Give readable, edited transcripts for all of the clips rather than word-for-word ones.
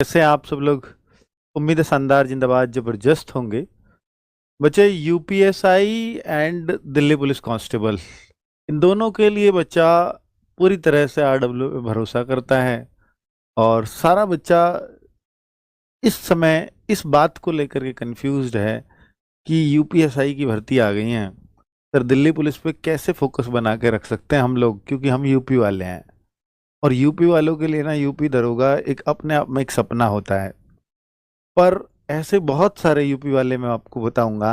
कैसे हैं आप सब लोग। उम्मीद है शानदार जिंदाबाद जबरदस्त होंगे। बच्चे UPSI and Delhi police constable, इन दोनों के लिए बच्चा पूरी तरह से आरडब्ल्यू पे भरोसा करता है। और सारा बच्चा इस समय इस बात को लेकर के कंफ्यूज्ड है कि यूपीएसआई की भर्ती आ गई है, सर दिल्ली पुलिस पे कैसे फोकस बना के रख सकते हैं हम लोग, क्योंकि हम यूपी वाले हैं। और यूपी वालों के लिए ना यूपी दरोगा एक अपने आप में एक सपना होता है। पर ऐसे बहुत सारे यूपी वाले मैं आपको बताऊंगा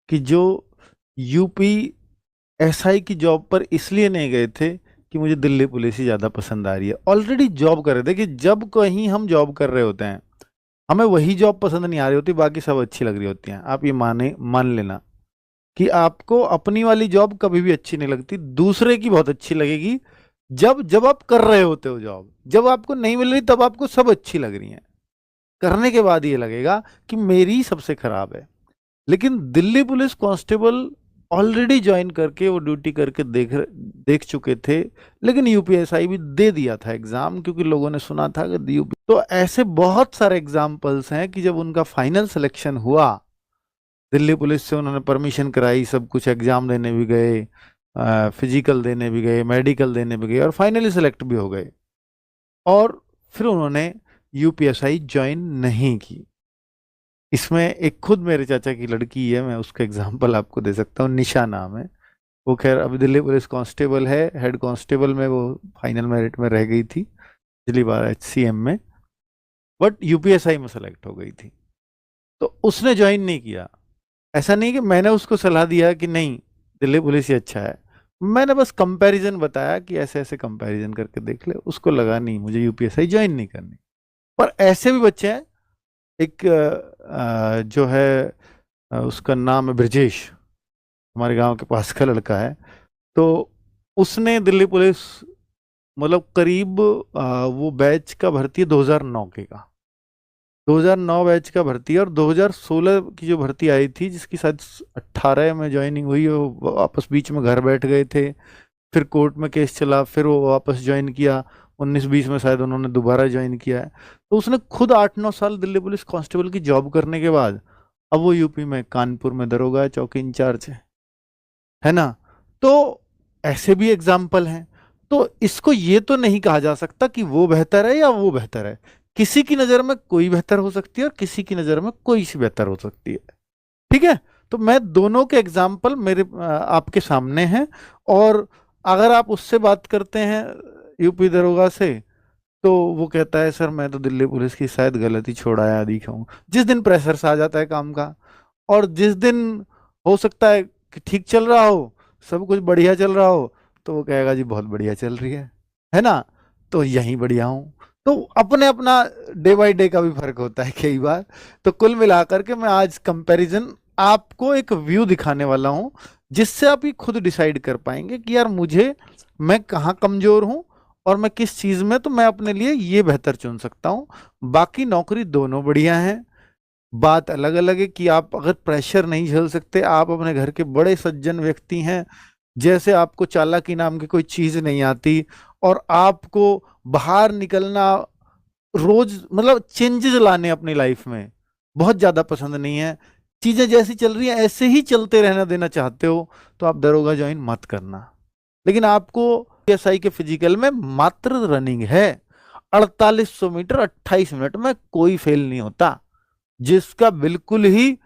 कि जो यूपी एसआई की जॉब पर इसलिए नहीं गए थे कि मुझे दिल्ली पुलिस ही ज़्यादा पसंद आ रही है, ऑलरेडी जॉब कर रहे थे। कि जब कहीं हम जॉब कर रहे होते हैं हमें वही जॉब पसंद नहीं आ रही होती, बाकी सब अच्छी लग रही होती हैं। आप ये मान लेना कि आपको अपनी वाली जॉब कभी भी अच्छी नहीं लगती, दूसरे की बहुत अच्छी लगेगी। जब जब आप कर रहे होते हो जॉब, जब आपको नहीं मिल रही तब आपको सब अच्छी लग रही हैं, करने के बाद ये लगेगा कि मेरी सबसे खराब है। लेकिन Delhi police constable already join करके वो ड्यूटी करके देख चुके थे, लेकिन यूपीएसआई भी दे दिया था एग्जाम, क्योंकि लोगों ने सुना था कि यूपी। तो ऐसे बहुत सारे एग्जाम्पल्स हैं कि जब उनका फाइनल सिलेक्शन हुआ, दिल्ली पुलिस से उन्होंने परमिशन कराई, सब कुछ एग्जाम देने भी गए, फिजिकल देने भी गए, मेडिकल देने भी गए, और फाइनली सेलेक्ट भी हो गए। और फिर उन्होंने यूपीएसआई ज्वाइन नहीं की। इसमें एक खुद मेरे चाचा की लड़की है, मैं उसका एग्जांपल आपको दे सकता हूँ, निशा नाम है। वो खैर अभी दिल्ली पुलिस कांस्टेबल है, हेड कांस्टेबल में वो फाइनल मेरिट में रह गई थी पिछली बार एचसीएम में, बट यूपीएसआई में सेलेक्ट हो गई थी। तो उसने ज्वाइन नहीं किया। ऐसा नहीं कि मैंने उसको सलाह दिया कि नहीं दिल्ली पुलिस ही अच्छा है, मैंने बस कंपैरिजन बताया कि ऐसे ऐसे कंपैरिजन करके देख ले। उसको लगा नहीं मुझे यूपीएसआई ज्वाइन नहीं करनी। पर ऐसे भी बच्चे हैं, एक जो है उसका नाम है ब्रजेश, हमारे गांव के पास का लड़का है। तो उसने दिल्ली पुलिस मतलब करीब वो बैच का भर्ती है 2009 के का, 2009 बैच का भर्ती है। और 2016 की जो भर्ती आई थी, जिसकी शायद 18 में ज्वाइनिंग हुई, वो वापस बीच में घर बैठ गए थे, फिर कोर्ट में केस चला, फिर वो वापस ज्वाइन किया। 19-20 में शायद उन्होंने दोबारा ज्वाइन किया है। तो उसने खुद 8-9 साल दिल्ली पुलिस कांस्टेबल की जॉब करने के बाद अब वो यूपी में कानपुर में दरोगा चौकी इंचार्ज है ना। तो ऐसे भी एग्जाम्पल हैं। तो इसको ये तो नहीं कहा जा सकता कि वो बेहतर है या वो बेहतर है। किसी की नजर में कोई बेहतर हो सकती है और किसी की नजर में कोई सी बेहतर हो सकती है। ठीक है। तो मैं दोनों के एग्जाम्पल मेरे आपके सामने हैं। और अगर आप उससे बात करते हैं यूपी दरोगा से, तो वो कहता है सर मैं तो दिल्ली पुलिस की शायद गलती छोड़ाया दिखाऊं। जिस दिन प्रेशर से आ जाता है काम का, और जिस दिन हो सकता है कि ठीक चल रहा हो, सब कुछ बढ़िया चल रहा हो, तो वो कहेगा जी बहुत बढ़िया चल रही है ना, तो यहीं बढ़िया हूँ। तो अपने अपना डे बाय डे का भी फर्क होता है कई बार। तो कुल मिलाकर के मैं आज कंपैरिजन आपको एक व्यू दिखाने वाला हूं, जिससे आप ये खुद डिसाइड कर पाएंगे कि यार मुझे मैं कहाँ कमजोर हूं और मैं किस चीज में, तो मैं अपने लिए ये बेहतर चुन सकता हूं। बाकी नौकरी दोनों बढ़िया हैं। बात अलग अलग है कि आप अगर प्रेशर नहीं झेल सकते, आप अपने घर के बड़े सज्जन व्यक्ति हैं, जैसे आपको चालाकी नाम की कोई चीज नहीं आती, और आपको बाहर निकलना, रोज मतलब चेंजेस लाने अपनी लाइफ में बहुत ज्यादा पसंद नहीं है, चीजें जैसी चल रही हैं ऐसे ही चलते रहना देना चाहते हो, तो आप दरोगा ज्वाइन मत करना। लेकिन आपको एसआई के फिजिकल में मात्र रनिंग है 4800 मीटर 28 मिनट में, कोई फेल नहीं होता। जिसका बिल्कुल ही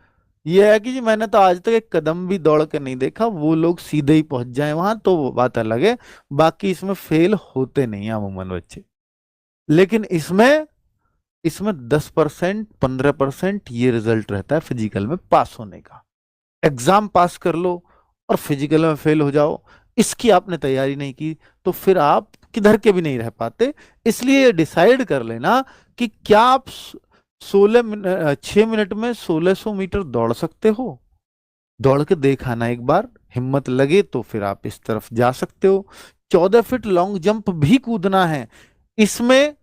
ये है कि जी मैंने तो आज तक एक कदम भी दौड़ के नहीं देखा, वो लोग सीधे ही पहुंच जाए वहां, तो वो बात अलग है। बाकी इसमें फेल होते नहीं हैं अमूमन बच्चे। लेकिन इसमें इसमें 10% 15% ये रिजल्ट रहता है फिजिकल में पास होने का। एग्जाम पास कर लो और फिजिकल में फेल हो जाओ, इसकी आपने तैयारी नहीं की, तो फिर आप किधर के भी नहीं रह पाते। इसलिए डिसाइड कर लेना कि क्या आप 6 मिनट में 1600 मीटर दौड़ सकते हो। दौड़ के देखाना एक बार, हिम्मत लगे तो फिर आप इस तरफ जा सकते हो। 14 फीट लॉन्ग जंप भी कूदना है। इसमें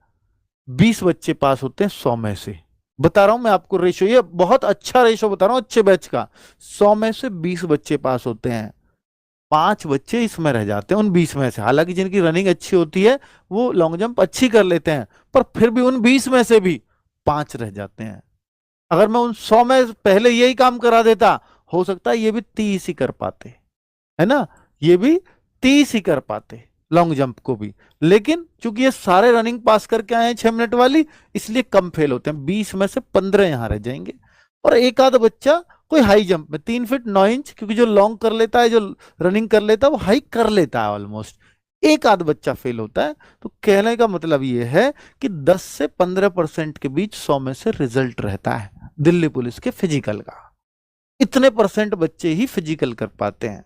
20 बच्चे पास होते हैं 100 में से। बता रहा हूं मैं आपको रेशो, ये बहुत अच्छा रेशो बता रहा हूं अच्छे बैच का। 100 में से 20 बच्चे पास होते हैं, 5 बच्चे इसमें रह जाते हैं उन 20 में से। हालांकि जिनकी रनिंग अच्छी होती है वो लॉन्ग जंप अच्छी कर लेते हैं, पर फिर भी उन 20 में से भी 5 रह जाते हैं। अगर मैं उन 100 में पहले यही काम करा देता, हो सकता है ये भी 30 ही कर पाते, है ना, ये भी 30 ही कर पाते लॉन्ग जंप को भी। लेकिन चूंकि ये सारे रनिंग पास करके आए हैं 6 मिनट वाली, इसलिए कम फेल होते हैं। 20 में से 15 यहां रह जाएंगे। और एक आध बच्चा कोई हाई जंप में 3 फीट 9 इंच, क्योंकि जो लॉन्ग कर लेता है, जो रनिंग कर लेता है, वो हाई कर लेता है ऑलमोस्ट, एक आध बच्चा फेल होता है। तो कहने का मतलब ये है कि 10 से 15% के बीच 100 में से रिजल्ट रहता है दिल्ली पुलिस के फिजिकल का। इतने परसेंट बच्चे ही फिजिकल कर पाते हैं।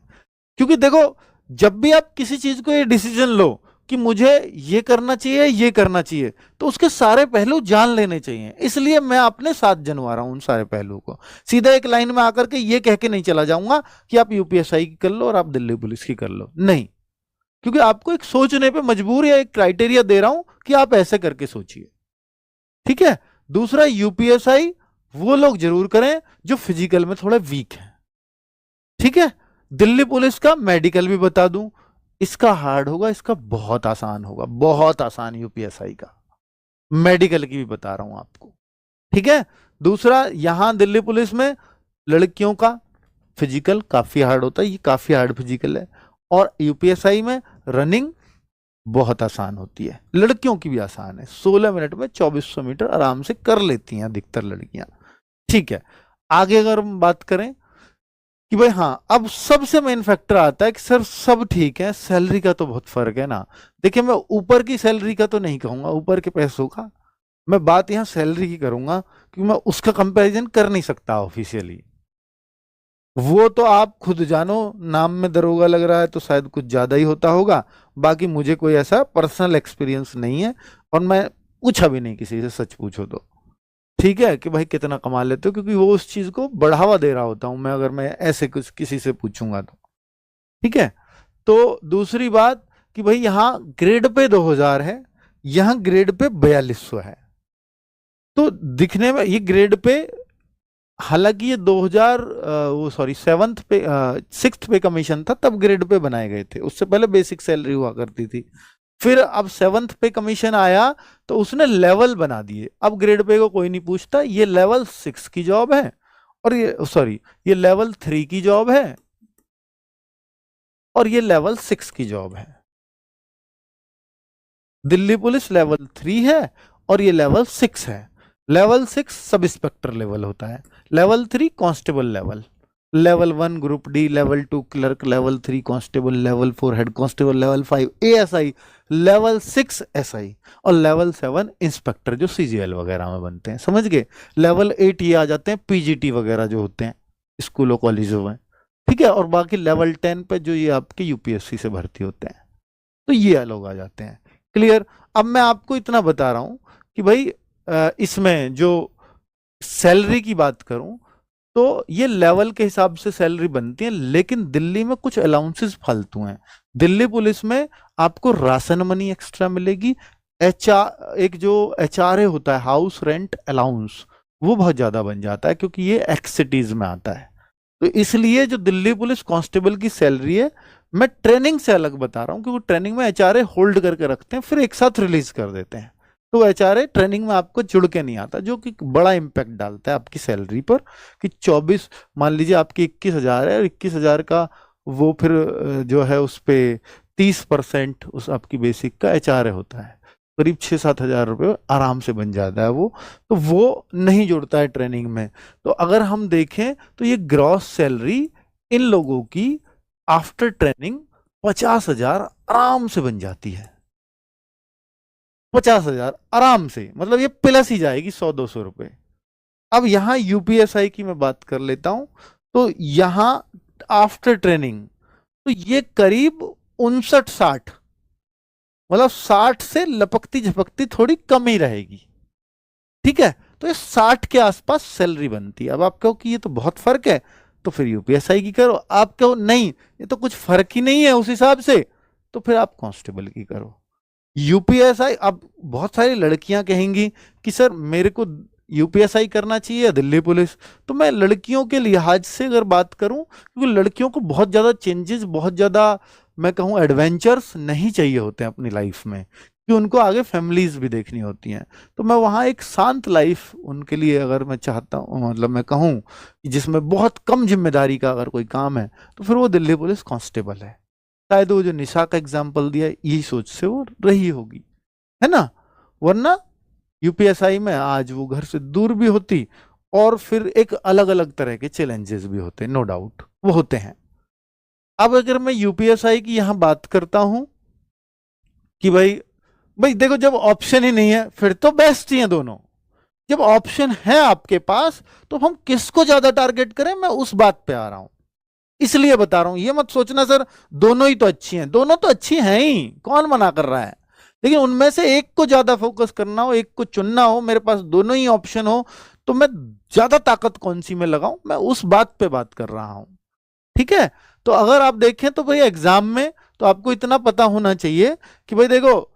क्योंकि देखो, जब भी आप किसी चीज को ये डिसीजन लो कि मुझे ये करना चाहिए, ये करना चाहिए, तो उसके सारे पहलू जान लेने चाहिए। इसलिए मैं अपने साथ जनवा रहा हूं उन सारे पहलुओं को। सीधा एक लाइन में आकर के ये कह के नहीं चला जाऊंगा कि आप यूपीएसआई की कर लो और आप दिल्ली पुलिस की कर लो, नहीं। क्योंकि आपको एक सोचने पे मजबूर या एक क्राइटेरिया दे रहा हूं कि आप ऐसे करके सोचिए, ठीक है। दूसरा, यूपीएसआई वो लोग जरूर करें जो फिजिकल में थोड़े वीक हैं, ठीक है। दिल्ली पुलिस का मेडिकल भी बता दूं, इसका हार्ड होगा, इसका बहुत आसान होगा, बहुत आसान यूपीएसआई का। मेडिकल की भी बता रहा हूं आपको, ठीक है। दूसरा, यहां दिल्ली पुलिस में लड़कियों का फिजिकल काफी हार्ड होता है, ये काफी हार्ड फिजिकल है। और यूपीएसआई में रनिंग बहुत आसान होती है, लड़कियों की भी आसान है। 16 मिनट में 2400 मीटर आराम से कर लेती हैं अधिकतर लड़कियां, ठीक है। आगे अगर हम बात करें कि भाई हाँ, अब सबसे मेन फैक्टर आता है कि सर सब ठीक है, सैलरी का तो बहुत फर्क है ना। देखिए, मैं ऊपर की सैलरी का तो नहीं कहूंगा, ऊपर के पैसों का, मैं बात यहां सैलरी की करूंगा, क्योंकि मैं उसका कंपैरिजन कर नहीं सकता ऑफिशियली। वो तो आप खुद जानो, नाम में दरोगा लग रहा है तो शायद कुछ ज्यादा ही होता होगा। बाकी मुझे कोई ऐसा पर्सनल एक्सपीरियंस नहीं है, और मैं पूछा भी नहीं किसी से, सच पूछो तो, ठीक है, कि भाई कितना कमा लेते हो, क्योंकि वो उस चीज को बढ़ावा दे रहा होता हूं मैं, अगर मैं ऐसे कुछ किसी से पूछूंगा तो, ठीक है। तो दूसरी बात कि भाई यहाँ ग्रेड पे 2000 है, यहाँ ग्रेड पे 4200 है। तो दिखने में ये ग्रेड पे, हालांकि ये 2000 वो सॉरी 7th पे 6th पे कमीशन था, तब ग्रेड पे बनाए गए थे, उससे पहले बेसिक सैलरी हुआ करती थी। फिर अब 7th पे कमीशन आया तो उसने लेवल बना दिए, अब ग्रेड पे को कोई नहीं पूछता, ये लेवल 6 की जॉब है, और ये लेवल 3 की जॉब है, और ये लेवल 6 की जॉब है। दिल्ली पुलिस लेवल 3 है और ये लेवल 6 है। लेवल 6 सब इंस्पेक्टर लेवल होता है, level 3 constable level, level 1 group D, level 2 clerk, level 3 constable, level 4 head constable, level 5 ASI, level 6 SI, और लेवल 7 इंस्पेक्टर जो सीजीएल वगैरह में बनते हैं, समझ गए। लेवल 8 ये आ जाते हैं पीजीटी वगैरह जो होते हैं स्कूलों कॉलेजों में, ठीक है। और बाकी लेवल 10 पे जो ये आपके यूपीएससी से भर्ती होते हैं, तो ये लोग आ जाते हैं। क्लियर। अब मैं आपको इतना बता रहा हूं कि भाई इसमें जो सैलरी की बात करूं तो ये लेवल के हिसाब से सैलरी बनती है, लेकिन दिल्ली में कुछ अलाउंसेस फालतू हैं। दिल्ली पुलिस में आपको राशन मनी एक्स्ट्रा मिलेगी, एक जो एचआरए होता है, हाउस रेंट अलाउंस, वो बहुत ज्यादा बन जाता है, क्योंकि ये एक्स सिटीज में आता है। तो इसलिए जो दिल्ली पुलिस कांस्टेबल की सैलरी है, मैं ट्रेनिंग से अलग बता रहा हूं, क्योंकि ट्रेनिंग में एचआरए होल्ड करके रखते हैं, फिर एक साथ रिलीज कर देते हैं। तो एचआरए ट्रेनिंग में आपको जुड़ के नहीं आता, जो कि बड़ा इंपैक्ट डालता है आपकी सैलरी पर। कि 24, मान लीजिए आपकी 21,000 है, और 21,000 का वो फिर जो है उस पे 30% उस आपकी बेसिक का एचआरए होता है, करीब 6-7 हजार रुपये आराम से बन जाता है वो। तो वो नहीं जुड़ता है ट्रेनिंग में। तो अगर हम देखें तो ये ग्रॉस सैलरी इन लोगों की आफ्टर ट्रेनिंग 50,000 आराम से बन जाती है। 50,000 आराम से, मतलब ये प्लस ही जाएगी 100-200 रुपए। अब यहां यूपीएसआई की मैं बात कर लेता हूं, तो यहां आफ्टर ट्रेनिंग तो ये करीब 59-60, मतलब 60 से लपकती झपकती थोड़ी कम ही रहेगी, ठीक है। तो ये 60 के आसपास सैलरी बनती है। अब आप कहो कि ये तो बहुत फर्क है, तो फिर यूपीएसआई की करो। आप कहो नहीं, ये तो कुछ फर्क ही नहीं है उस हिसाब से, तो फिर आप कांस्टेबल की करो। यूपीएसआई, अब बहुत सारी लड़कियां कहेंगी कि सर मेरे को यूपीएसआई करना चाहिए या दिल्ली पुलिस। तो मैं लड़कियों के लिहाज से अगर बात करूं, क्योंकि लड़कियों को बहुत ज्यादा चेंजेस, बहुत ज्यादा मैं कहूं एडवेंचर्स नहीं चाहिए होते हैं अपनी लाइफ में, कि उनको आगे फैमिलीज भी देखनी होती हैं। तो मैं वहाँ एक शांत लाइफ उनके लिए अगर मैं चाहता हूँ, मतलब मैं कहूँ कि जिसमें बहुत कम जिम्मेदारी का अगर कोई काम है, तो फिर वो दिल्ली पुलिस कांस्टेबल है। शायद वो जो निशा का एग्जाम्पल दिया यही सोच से वो रही होगी, है ना। वरना यूपीएसआई में आज वो घर से दूर भी होती, और फिर एक अलग अलग तरह के चैलेंजेस भी होते, नो डाउट वो होते हैं। अब अगर मैं यूपीएसआई की यहां बात करता हूं कि भाई भाई देखो, जब ऑप्शन ही नहीं है फिर तो बेस्ट ही है दोनों। जब ऑप्शन है आपके पास तो हम किसको ज्यादा टारगेट करें, मैं उस बात पे आ रहा हूं। इसलिए बता रहा हूं, ये मत सोचना सर दोनों ही तो अच्छी हैं, दोनों तो अच्छी हैं ही, कौन मना कर रहा है। लेकिन उनमें से एक को ज्यादा फोकस करना हो, एक को चुनना हो, मेरे पास दोनों ही ऑप्शन हो, तो मैं ज्यादा ताकत कौन सी में लगाऊं, मैं उस बात पे बात कर रहा हूं। ठीक है। तो अगर आप देखें तो भाई एग्जाम में तो आपको इतना पता होना चाहिए कि भाई देखो,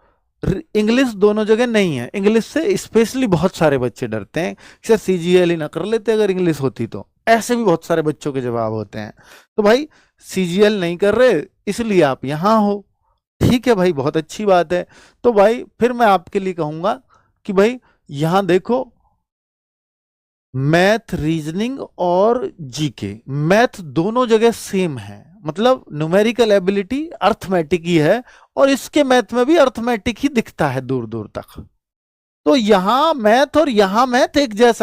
इंग्लिश दोनों जगह नहीं है। इंग्लिश से स्पेशली बहुत सारे बच्चे डरते हैं कि सर सीजीएल ही ना कर लेते अगर इंग्लिश होती तो, ऐसे भी बहुत सारे बच्चों के जवाब होते हैं। तो भाई सीजीएल नहीं कर रहे इसलिए आप यहां हो, ठीक है भाई, बहुत अच्छी बात है। तो भाई फिर मैं आपके लिए कहूंगा कि भाई यहां देखो, मैथ, रीजनिंग और जीके, मैथ दोनों जगह सेम है, मतलब न्यूमेरिकल एबिलिटी अर्थमेटिक ही है, और इसके मैथ में भी अर्थमेटिक ही दिखता है दूर दूर तक। तो यहां मैथ और यहां मैथ एक जैसा